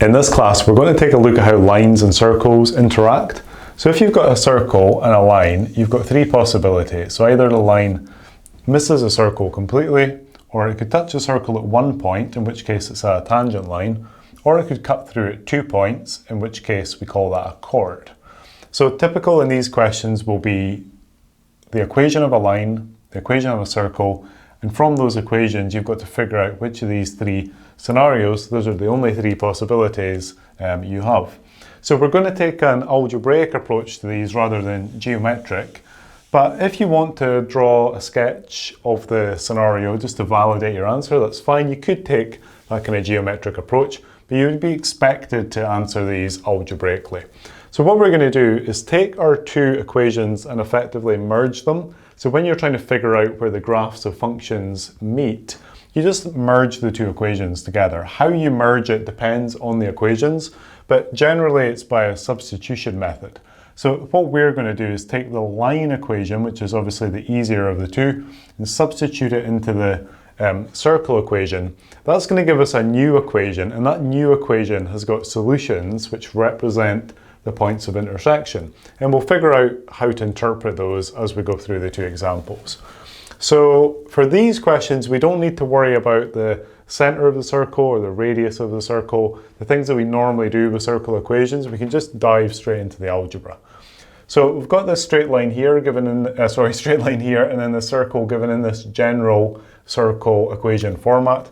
In this class, we're going to take a look at how lines and circles interact. So if you've got a circle and a line, you've got three possibilities. So either the line misses a circle completely, or it could touch a circle at one point, in which case it's a tangent line, or it could cut through at 2 points, in which case we call that a chord. So typical in these questions will be the equation of a line, the equation of a circle, and from those equations you've got to figure out which of these three scenarios, those are the only three possibilities you have. So we're going to take an algebraic approach to these rather than geometric. But if you want to draw a sketch of the scenario just to validate your answer, that's fine. You could take that kind of geometric approach, but you would be expected to answer these algebraically. So what we're going to do is take our two equations and effectively merge them. So when you're trying to figure out where the graphs of functions meet, you just merge the two equations together. How you merge it depends on the equations, but generally it's by a substitution method. So what we're going to do is take the line equation, which is obviously the easier of the two, and substitute it into the circle equation. That's going to give us a new equation, and that new equation has got solutions which represent the points of intersection. And we'll figure out how to interpret those as we go through the two examples. So for these questions, we don't need to worry about the center of the circle or the radius of the circle, the things that we normally do with circle equations. We can just dive straight into the algebra. So we've got this straight line here given in, straight line here, and then the circle given in this general circle equation format.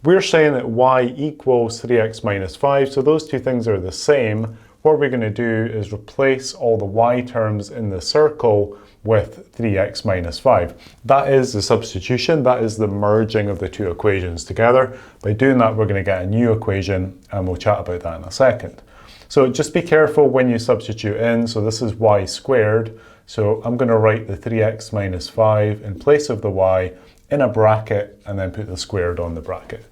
We're saying that y equals 3x minus 5, so those two things are the same. What we're going to do is replace all the y terms in the circle with 3x minus 5. That is the substitution, that is the merging of the two equations together. By doing that, we're going to get a new equation, and we'll chat about that in a second. So just be careful when you substitute in. So this is y squared. So I'm going to write the 3x minus 5 in place of the y in a bracket, and then put the squared on the bracket.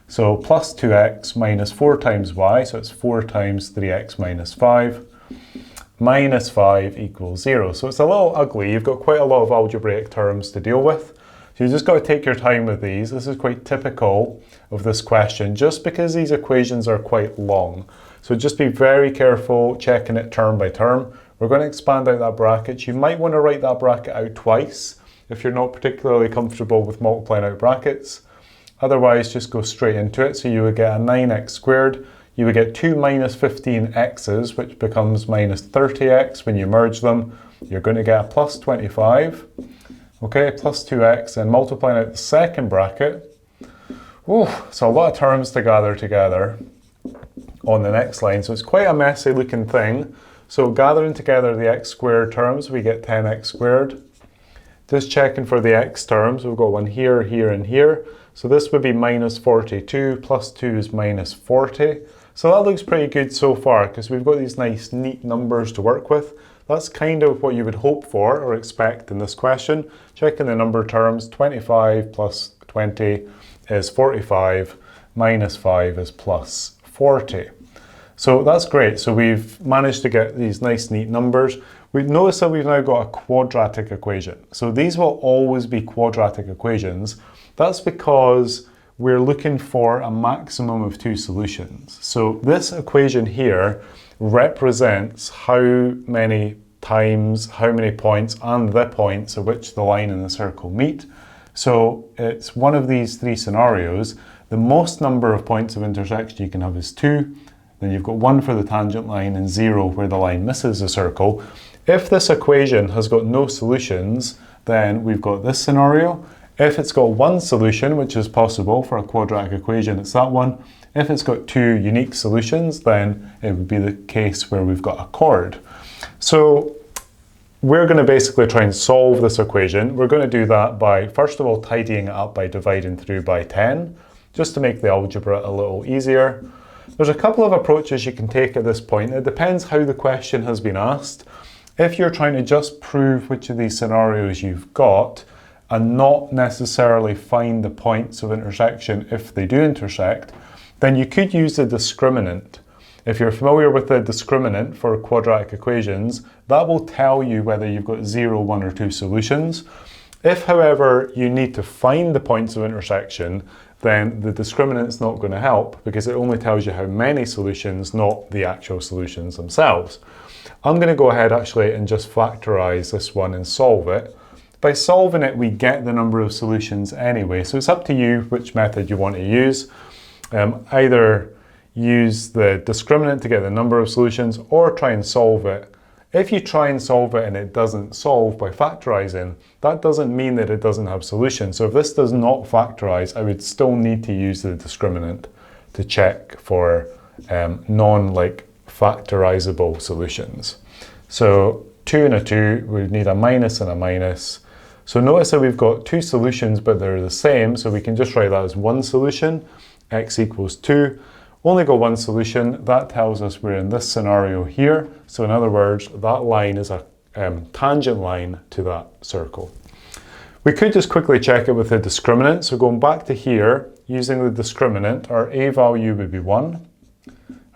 So plus 2x minus 4 times y, so it's 4 times 3x minus 5, minus 5 equals 0. So it's a little ugly. You've got quite a lot of algebraic terms to deal with. So you just got to take your time with these. This is quite typical of this question, just because these equations are quite long. So just be very careful checking it term by term. We're going to expand out that bracket. You might want to write that bracket out twice if you're not particularly comfortable with multiplying out brackets. Otherwise, just go straight into it. So you would get a 9x squared. You would get 2 minus 15x's, which becomes minus 30x when you merge them. You're going to get a plus 25. Okay, plus 2x, and multiplying out the second bracket. Oh, so a lot of terms to gather together on the next line. So it's quite a messy looking thing. So gathering together the x squared terms, we get 10x squared. Just checking for the x terms, we've got one here, here, and here. So this would be minus 42, plus 2 is minus 40. So that looks pretty good so far, because we've got these nice, neat numbers to work with. That's kind of what you would hope for or expect in this question. Checking the number terms, 25 plus 20 is 45, minus 5 is plus 40. So that's great. So we've managed to get these nice, neat numbers. We've noticed that we've now got a quadratic equation. So these will always be quadratic equations. That's because we're looking for a maximum of two solutions. So this equation here represents how many times, how many points, and the points at which the line and the circle meet. So it's one of these three scenarios. The most number of points of intersection you can have is 2. Then you've got 1 for the tangent line and 0 where the line misses the circle. If this equation has got no solutions, then we've got this scenario. If it's got one solution, which is possible for a quadratic equation, it's that one. If it's got two unique solutions, then it would be the case where we've got a chord. So we're going to basically try and solve this equation. We're going to do that by, first of all, tidying it up by dividing through by 10, just to make the algebra a little easier. There's a couple of approaches you can take at this point. It depends how the question has been asked. If you're trying to just prove which of these scenarios you've got, and not necessarily find the points of intersection if they do intersect, then you could use the discriminant. If you're familiar with the discriminant for quadratic equations, that will tell you whether you've got 0, 1, or 2 solutions. If, however, you need to find the points of intersection, then the discriminant's not going to help because it only tells you how many solutions, not the actual solutions themselves. I'm going to go ahead actually and just factorize this one and solve it. By solving it, we get the number of solutions anyway, so it's up to you which method you want to use. Either use the discriminant to get the number of solutions or try and solve it. If you try and solve it and it doesn't solve by factorizing, that doesn't mean that it doesn't have solutions. So if this does not factorize, I would still need to use the discriminant to check for non-factorizable solutions. So 2 and a 2, we need a minus and a minus. So notice that we've got two solutions, but they're the same. So we can just write that as one solution, x equals 2. Only got one solution. That tells us we're in this scenario here. So in other words, that line is a tangent line to that circle. We could just quickly check it with the discriminant. So going back to here, using the discriminant, our a value would be 1,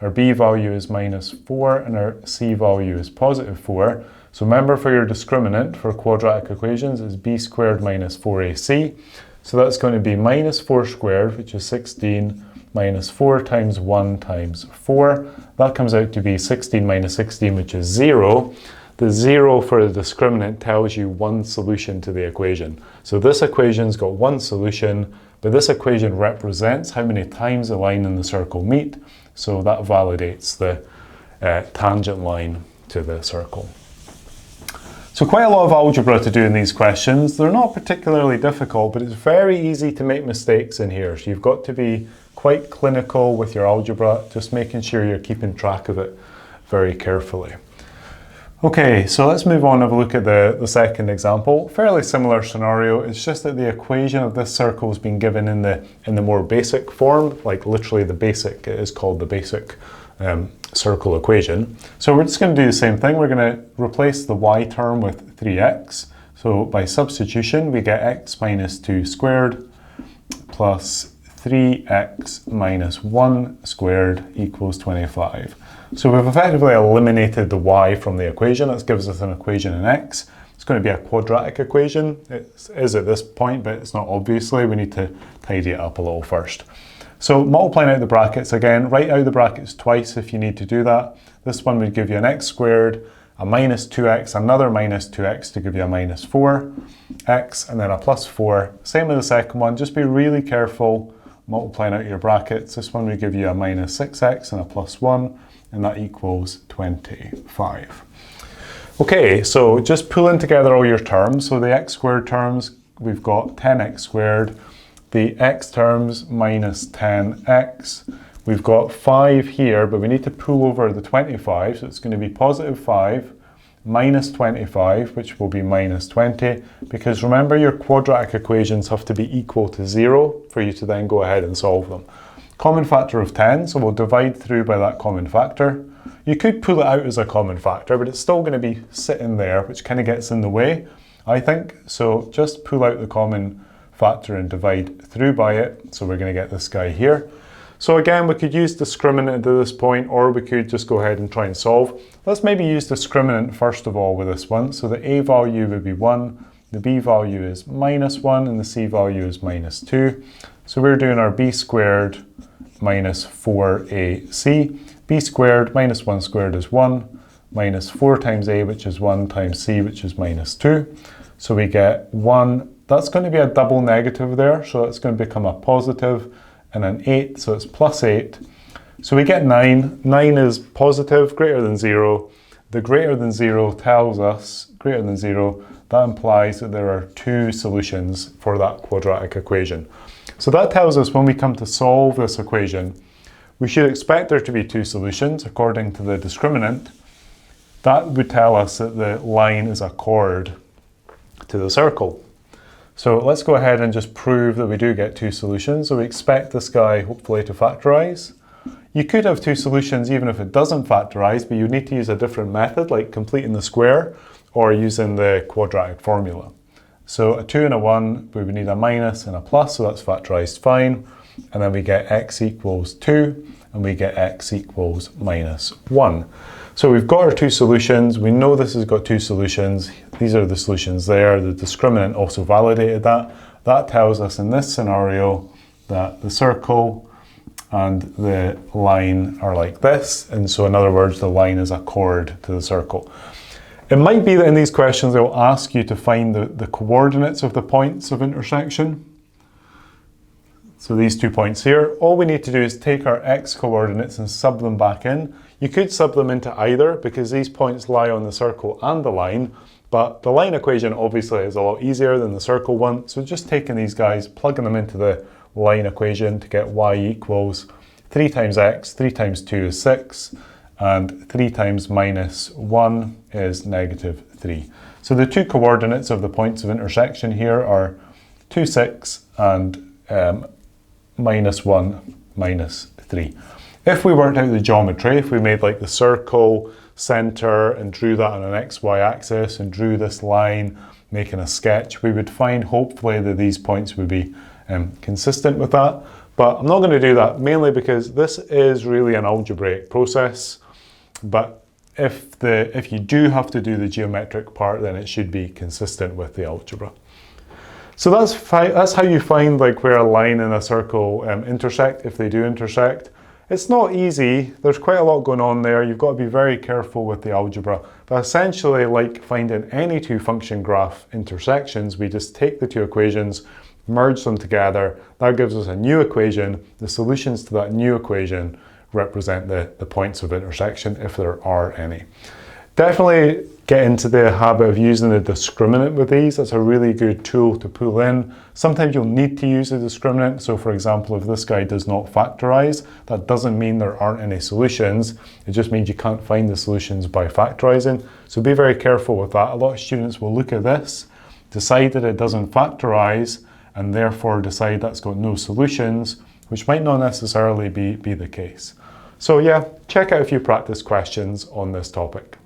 our b value is -4, and our c value is +4. So remember, for your discriminant for quadratic equations is b squared minus 4ac. So that's going to be -4 squared, which is 16, minus 4 times 1 times 4. That comes out to be 16 minus 16, which is 0. The 0 for the discriminant tells you one solution to the equation. So this equation's got one solution, but this equation represents how many times the line and the circle meet. So that validates the tangent line to the circle. So quite a lot of algebra to do in these questions. They're not particularly difficult, but it's very easy to make mistakes in here. So you've got to be quite clinical with your algebra, just making sure you're keeping track of it very carefully. Okay, so let's move on and have a look at the second example. Fairly similar scenario. It's just that the equation of this circle has been given in the more basic form, like literally the basic. It is called the basic circle equation. So we're just going to do the same thing. We're going to replace the y term with 3x. So by substitution, we get x minus 2 squared plus 3x minus 1 squared equals 25. So we've effectively eliminated the y from the equation. That gives us an equation in x. It's going to be a quadratic equation. It is at this point, but it's not obviously. We need to tidy it up a little first. So multiplying out the brackets again, write out the brackets twice if you need to do that. This one would give you an x squared, a minus 2x, another minus 2x to give you a minus 4x, and then a plus 4. Same with the second one, just be really careful multiplying out your brackets. This one would give you a minus 6x and a plus 1, and that equals 25. Okay, so just pulling together all your terms. So the x squared terms, we've got 10x squared. The x terms minus 10x. We've got 5 here, but we need to pull over the 25, so it's going to be positive 5 minus 25, which will be minus 20, because remember your quadratic equations have to be equal to 0 for you to then go ahead and solve them. Common factor of 10, so we'll divide through by that common factor. You could pull it out as a common factor, but it's still going to be sitting there, which kind of gets in the way, I think. So just pull out the common factor and divide through by it. So we're going to get this guy here. So again, we could use discriminant at this point, or we could just go ahead and try and solve. Let's maybe use discriminant first of all with this one. So the a value would be 1, the b value is minus 1, and the c value is minus 2. So we're doing our b squared minus 4ac. b squared minus 1 squared is 1, minus 4 times a, which is 1, times c, which is minus 2. So we get 1. That's going to be a double negative there, so it's going to become a positive, and an 8, so it's plus 8. So we get 9. 9 is positive, greater than 0. The greater than 0 tells us, greater than 0, that implies that there are two solutions for that quadratic equation. So that tells us when we come to solve this equation, we should expect there to be two solutions according to the discriminant. That would tell us that the line is a chord to the circle. So let's go ahead and just prove that we do get two solutions. So we expect this guy hopefully to factorize. You could have two solutions even if it doesn't factorize, but you need to use a different method like completing the square or using the quadratic formula. So a 2 and a 1, we would need a minus and a plus, so that's factorized fine. And then we get x equals 2 and we get x equals minus 1. So we've got our two solutions. We know this has got two solutions. These are the solutions there. The discriminant also validated that. That tells us in this scenario that the circle and the line are like this, and so in other words, the line is a chord to the circle. It might be that in these questions they will ask you to find the coordinates of the points of intersection. So these 2 points here, all we need to do is take our x coordinates and sub them back in. You could sub them into either because these points lie on the circle and the line, but the line equation obviously is a lot easier than the circle one. So just taking these guys, plugging them into the line equation to get y equals 3 times x, 3 times 2 is 6, and 3 times minus 1 is negative 3. So the two coordinates of the points of intersection here are 2, 6 and minus 1, minus 3. If we worked out the geometry, if we made like the circle, center, and drew that on an xy axis and drew this line, making a sketch, we would find hopefully that these points would be consistent with that. But I'm not going to do that, mainly because this is really an algebraic process. But if you do have to do the geometric part, then it should be consistent with the algebra. So that's how you find like where a line and a circle intersect, if they do intersect. It's not easy, there's quite a lot going on there, you've got to be very careful with the algebra, but essentially like finding any two function graph intersections, we just take the two equations, merge them together, that gives us a new equation, the solutions to that new equation represent the points of intersection if there are any. Definitely get into the habit of using the discriminant with these. That's a really good tool to pull in. Sometimes you'll need to use the discriminant. So for example, if this guy does not factorize, that doesn't mean there aren't any solutions. It just means you can't find the solutions by factorizing. So be very careful with that. A lot of students will look at this, decide that it doesn't factorize, and therefore decide that's got no solutions, which might not necessarily be the case. So yeah, check out a few practice questions on this topic.